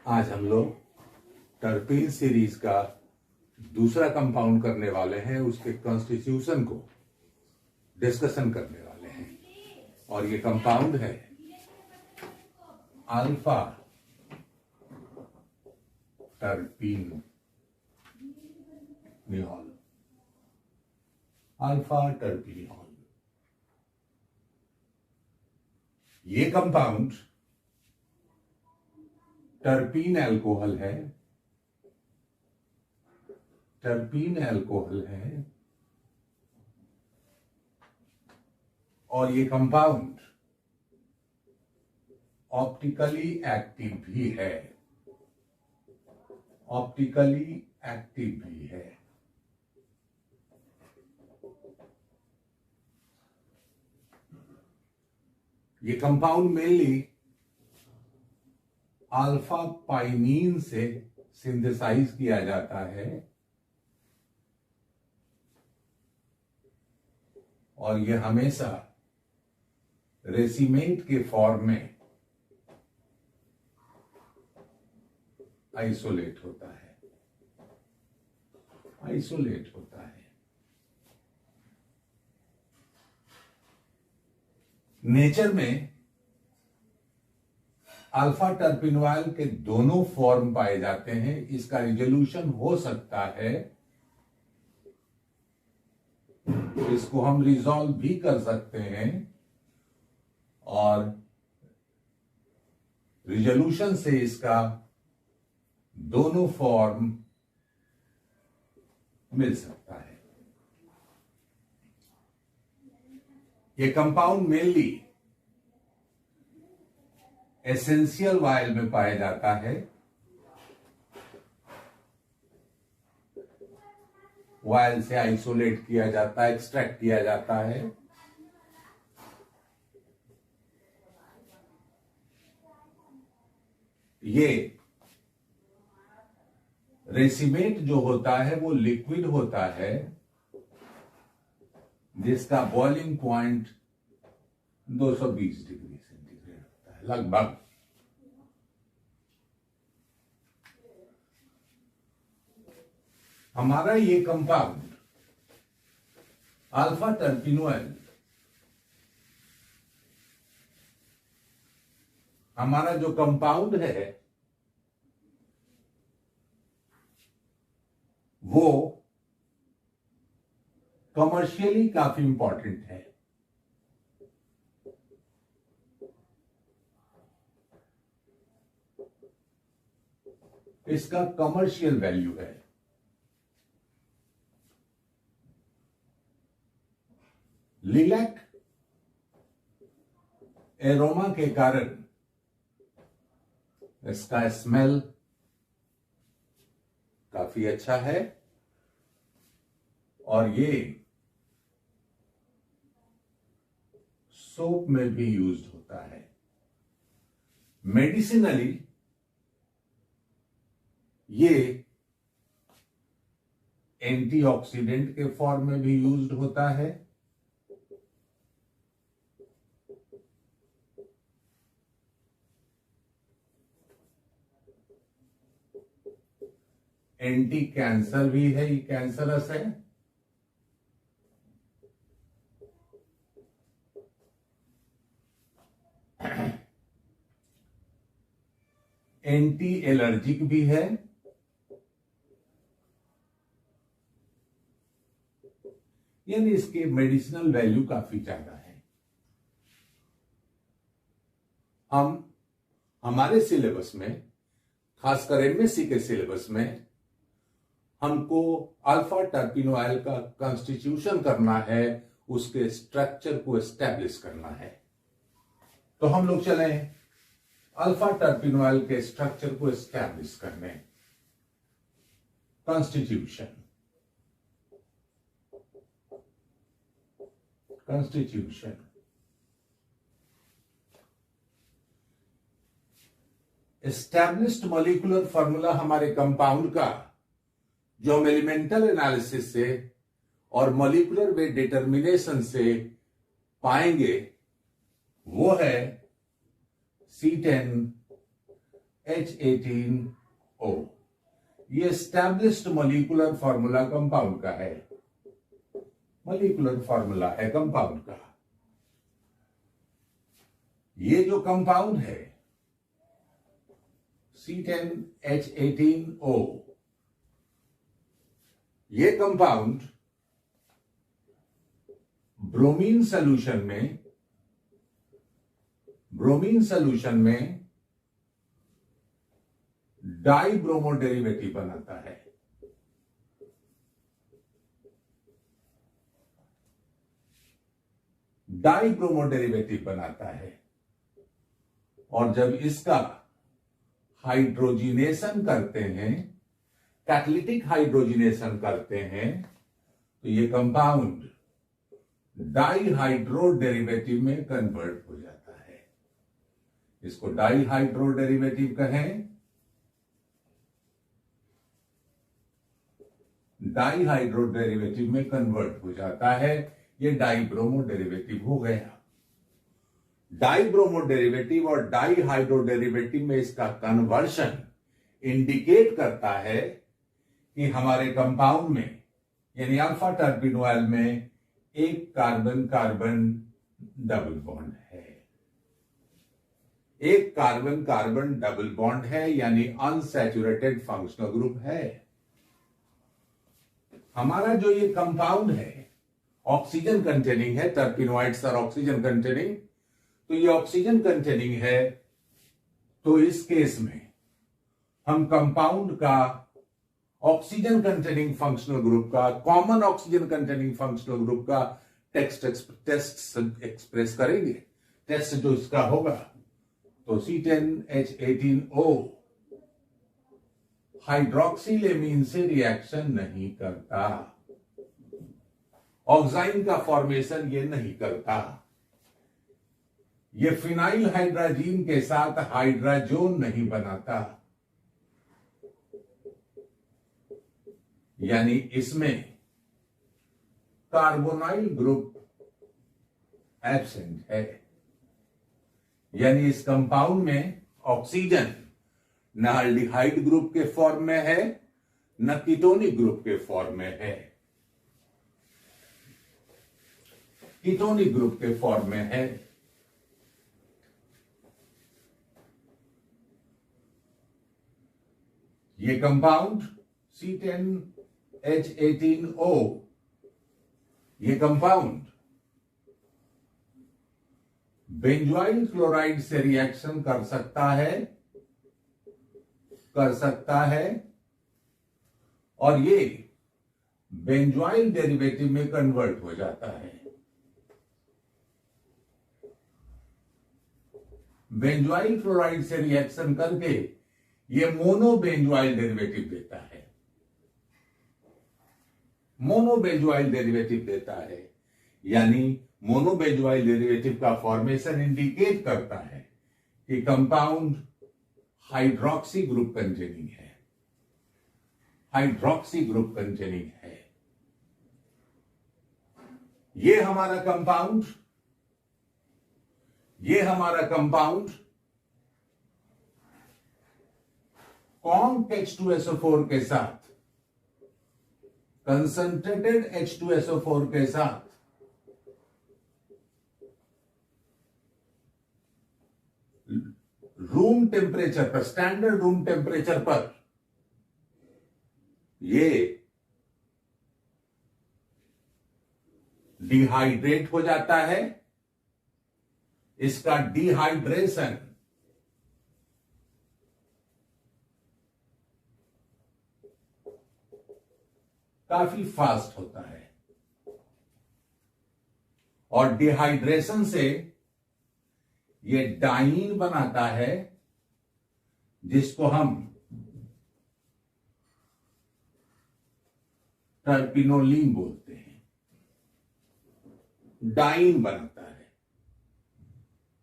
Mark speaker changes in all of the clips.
Speaker 1: आज हम लोग टर्पीन सीरीज का दूसरा कंपाउंड करने वाले हैं, उसके कॉन्स्टिट्यूशन को डिस्कशन करने वाले हैं। और ये कंपाउंड है अल्फा टर्पीनोल। अल्फा टर्पीनोल ये कंपाउंड टर्पीन अल्कोहल है। टर्पीन अल्कोहल है और ये कंपाउंड ऑप्टिकली एक्टिव भी है। ऑप्टिकली एक्टिव भी है। ये कंपाउंड मेनली अल्फा पाइनीन से सिंथेसाइज किया जाता है और यह हमेशा रेसिमेट के फॉर्म में आइसोलेट होता है। आइसोलेट होता है। नेचर में अल्फा टर्पिनोल के दोनों फॉर्म पाए जाते हैं। इसका रिजोल्यूशन हो सकता है, इसको हम रिजॉल्व भी कर सकते हैं और रिजोल्यूशन से इसका दोनों फॉर्म मिल सकता है। ये कंपाउंड मेनली एसेंशियल वायल में पाया जाता है। वायल से आइसोलेट किया जाता है, एक्सट्रैक्ट किया जाता है। ये रेसिमेट जो होता है वो लिक्विड होता है जिसका बॉइलिंग पॉइंट 220 डिग्री सेंटीग्रेड होता है लगभग। हमारा ये कंपाउंड अल्फा टर्पिनोल हमारा जो कंपाउंड है वो कमर्शियली काफी इंपॉर्टेंट है। इसका कमर्शियल वैल्यू है। लिलैक एरोमा के कारण इसका स्मेल काफी अच्छा है और ये सोप में भी यूज्ड होता है। मेडिसिनली ये एंटीऑक्सीडेंट के फॉर्म में भी यूज्ड होता है। एंटी कैंसर भी है, ये कैंसरस है। एंटी एलर्जिक भी है। यानी इसके मेडिसिनल वैल्यू काफी ज्यादा है। हम हमारे सिलेबस में, खासकर एमएससी के सिलेबस में, हमको अल्फा टर्पिनोल का कॉन्स्टिट्यूशन करना है, उसके स्ट्रक्चर को एस्टैब्लिश करना है। तो हम लोग चले अल्फा टर्पिनोल के स्ट्रक्चर को एस्टैब्लिश करने। Constitution constitution established molecular formula हमारे कंपाउंड का जो हम एलिमेंटल एनालिसिस से और मॉलिक्यूलर वेट डिटर्मिनेशन से पाएंगे वो है C10 H18O, ये एस्टैब्लिश्ड मॉलिक्यूलर फॉर्मूला कंपाउंड का है, मॉलिक्यूलर फॉर्मूला है कंपाउंड का। ये जो कंपाउंड है C10H18O, ये कंपाउंड ब्रोमीन सॉल्यूशन में डाई ब्रोमो डेरिवेटिव बनाता है। डाई ब्रोमो डेरिवेटिव बनाता है, और जब इसका हाइड्रोजिनेशन करते हैं, कैटालिटिक हाइड्रोजिनेशन करते हैं, तो ये कंपाउंड डाईहाइड्रो डेरिवेटिव में कन्वर्ट हो जाता है। इसको डाईहाइड्रो डेरिवेटिव कहें, डाईहाइड्रो डेरिवेटिव में कन्वर्ट हो जाता है। ये डाईब्रोमो डेरिवेटिव हो गया। डाईब्रोमो डेरिवेटिव और डाईहाइड्रो डेरिवेटिव में इसका कन्वर्शन इंडिकेट करता है कि हमारे कंपाउंड में, यानी अल्फा टर्पिनोइल में, एक कार्बन कार्बन डबल बॉन्ड है। एक कार्बन कार्बन डबल बॉन्ड है, यानी अनसैचुरेटेड फंक्शनल ग्रुप है। हमारा जो ये कंपाउंड है ऑक्सीजन कंटेनिंग है, टर्पिनोइड्स आर ऑक्सीजन कंटेनिंग, तो ये ऑक्सीजन कंटेनिंग है। तो इस केस में हम कंपाउंड का ऑक्सीजन कंटेनिंग फंक्शनल ग्रुप का, common oxygen containing functional group का टेस्ट एक्सप्रेस करेंगे। टेस्ट जो इसका होगा, तो C10H18O हाइड्रोक्सिलेमीन से रिएक्शन नहीं करता, ऑक्साइन का फॉर्मेशन ये नहीं करता। ये फिनाइल हाइड्राजीन के साथ हाइड्राजोन नहीं बनाता, यानी इसमें कार्बोनाइल ग्रुप एब्सेंट है। यानी इस कंपाउंड में ऑक्सीजन न एल्डिहाइड ग्रुप के फॉर्म में है, न कीटोनिक ग्रुप के फॉर्म में है, कीटोनिक ग्रुप के फॉर्म में है। ये कंपाउंड C10H18O, ये कंपाउंड बेंजोइल क्लोराइड से रिएक्शन कर सकता है, और ये बेंजोइल डेरिवेटिव में कन्वर्ट हो जाता है। बेंजोइल क्लोराइड से रिएक्शन करके ये मोनो बेंजोइल डेरिवेटिव देता है, मोनो बेंजोइल डेरिवेटिव देता है। यानी मोनो बेंजोइल डेरिवेटिव का फॉर्मेशन इंडिकेट करता है कि कंपाउंड हाइड्रोक्सी ग्रुप कंटेनिंग है, हाइड्रोक्सी ग्रुप कंटेनिंग है। ये हमारा कंपाउंड कॉन्क H2SO4 के साथ, कंसंट्रेटेड H2SO4 के साथ रूम टेम्परेचर पर, स्टैंडर्ड रूम टेम्परेचर पर ये डिहाइड्रेट हो जाता है। इसका डिहाइड्रेशन काफी फास्ट होता है, और डिहाइड्रेशन से ये डाइन बनाता है, जिसको हम टर्पिनोलिन बोलते हैं। डाइन बनाता है,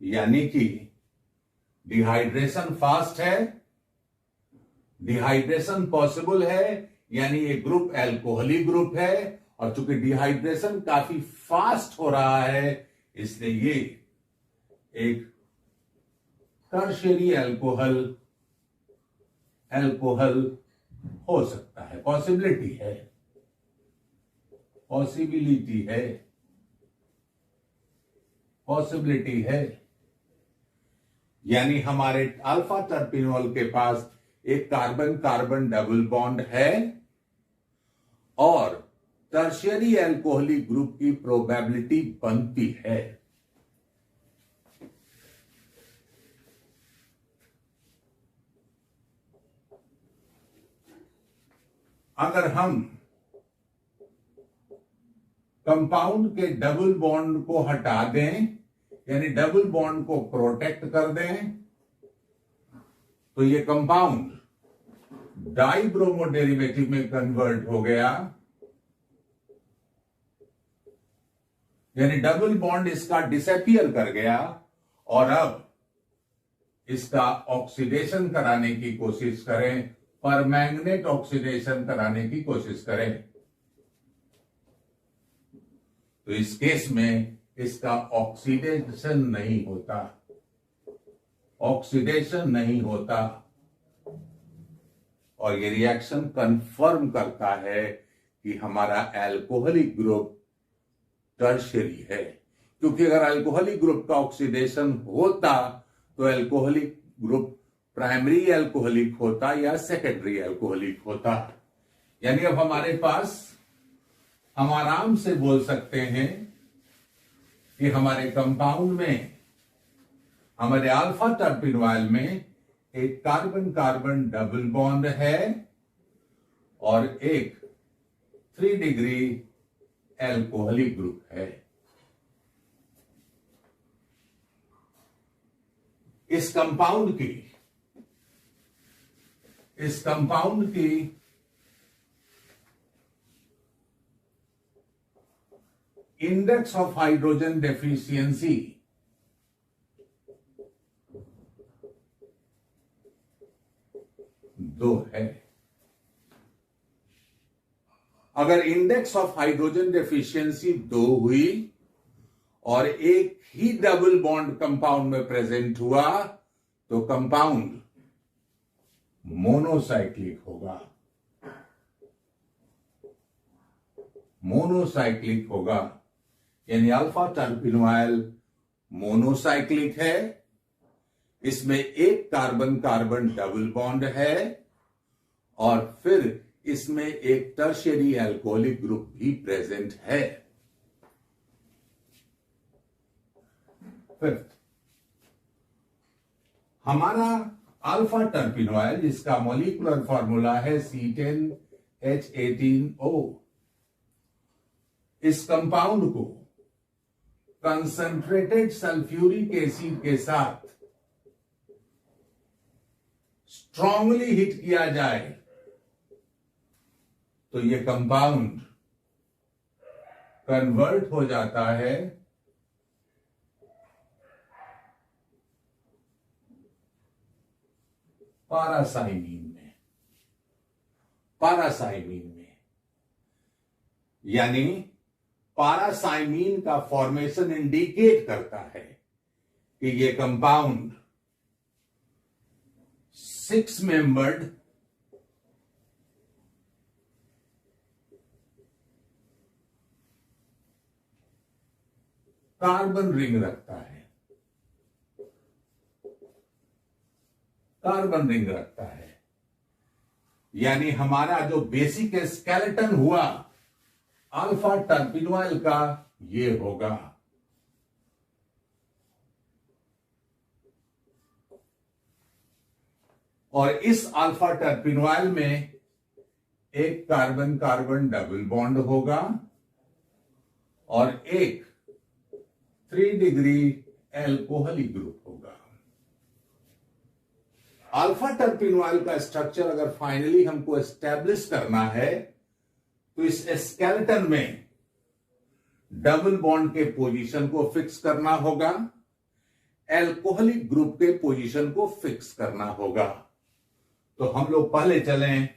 Speaker 1: यानी कि डिहाइड्रेशन फास्ट है, डिहाइड्रेशन पॉसिबल है, यानी ये ग्रुप एल्कोहलिक ग्रुप है, और चूंकि डिहाइड्रेशन काफी फास्ट हो रहा है, इसलिए ये एक टर्शियरी अल्कोहल एल्कोहल हो सकता है, पॉसिबिलिटी है, पॉसिबिलिटी है, पॉसिबिलिटी है। यानी हमारे अल्फा टर्पिनोल के पास एक कार्बन कार्बन डबल बॉन्ड है और टर्शियरी एल्कोहलिक ग्रुप की प्रोबेबिलिटी बनती है। अगर हम कंपाउंड के डबल बॉन्ड को हटा दें, यानी डबल बॉन्ड को प्रोटेक्ट कर दें, तो ये कंपाउंड डाइब्रोमो डेरिवेटिव में कन्वर्ट हो गया, यानी डबल बॉन्ड इसका डिसअपियर कर गया और अब इसका ऑक्सीडेशन कराने की कोशिश करें, परमैंगनेट ऑक्सीडेशन कराने की कोशिश करें, तो इस केस में इसका ऑक्सीडेशन नहीं होता, ऑक्सीडेशन नहीं होता और ये रिएक्शन कंफर्म करता है कि हमारा एल्कोहलिक ग्रुप टर्शियरी है। क्योंकि अगर अल्कोहलिक ग्रुप का ऑक्सीडेशन होता तो अल्कोहलिक ग्रुप प्राइमरी एल्कोहलिक होता या सेकेंडरी एल्कोहलिक होता। यानी अब हमारे पास, हम आराम से बोल सकते हैं कि हमारे कंपाउंड में, हमारे अल्फा टर्पिनोइल में एक कार्बन कार्बन डबल बॉन्ड है और एक 3 डिग्री एल्कोहलिक ग्रुप है। इस कंपाउंड की इंडेक्स ऑफ हाइड्रोजन डेफिशिएंसी 2 है। अगर इंडेक्स ऑफ हाइड्रोजन डेफिशिएंसी 2 हुई और एक ही डबल बॉन्ड कंपाउंड में प्रेजेंट हुआ तो कंपाउंड मोनोसाइक्लिक होगा, मोनोसाइक्लिक होगा। यानी अल्फा टर्पिनोइल मोनोसाइक्लिक है, इसमें एक कार्बन कार्बन डबल बॉन्ड है और फिर इसमें एक टर्शियरी एल्कोहलिक ग्रुप भी प्रेजेंट है। फिफ्थ, हमारा अल्फा टर्पिनोइल जिसका मॉलिक्यूलर फॉर्मूला है C10H18O, इस कंपाउंड को कंसंट्रेटेड सल्फ्यूरिक एसिड के साथ स्ट्रांगली हिट किया जाए तो यह कंपाउंड कन्वर्ट हो जाता है पारासाइमीन में, पारासाइमीन में। यानी पारासाइमीन का फॉर्मेशन इंडिकेट करता है कि यह कंपाउंड 6 मेंबर्ड कार्बन रिंग रखता है, कार्बन रिंग रखता है। यानी हमारा जो बेसिक स्केलेटन हुआ अल्फा टर्पिनोइल का, ये होगा। और इस अल्फा टर्पिनोइल में एक कार्बन कार्बन डबल बॉन्ड होगा और एक 3 डिग्री एल्कोहलिक ग्रुप होगा। अल्फा टर्पिनोइल का स्ट्रक्चर अगर फाइनली हमको एस्टेब्लिश करना है तो इस स्केलेटन में डबल बॉन्ड के पोजीशन को फिक्स करना होगा, एल्कोहलिक ग्रुप के पोजीशन को फिक्स करना होगा। तो हम लोग पहले चलें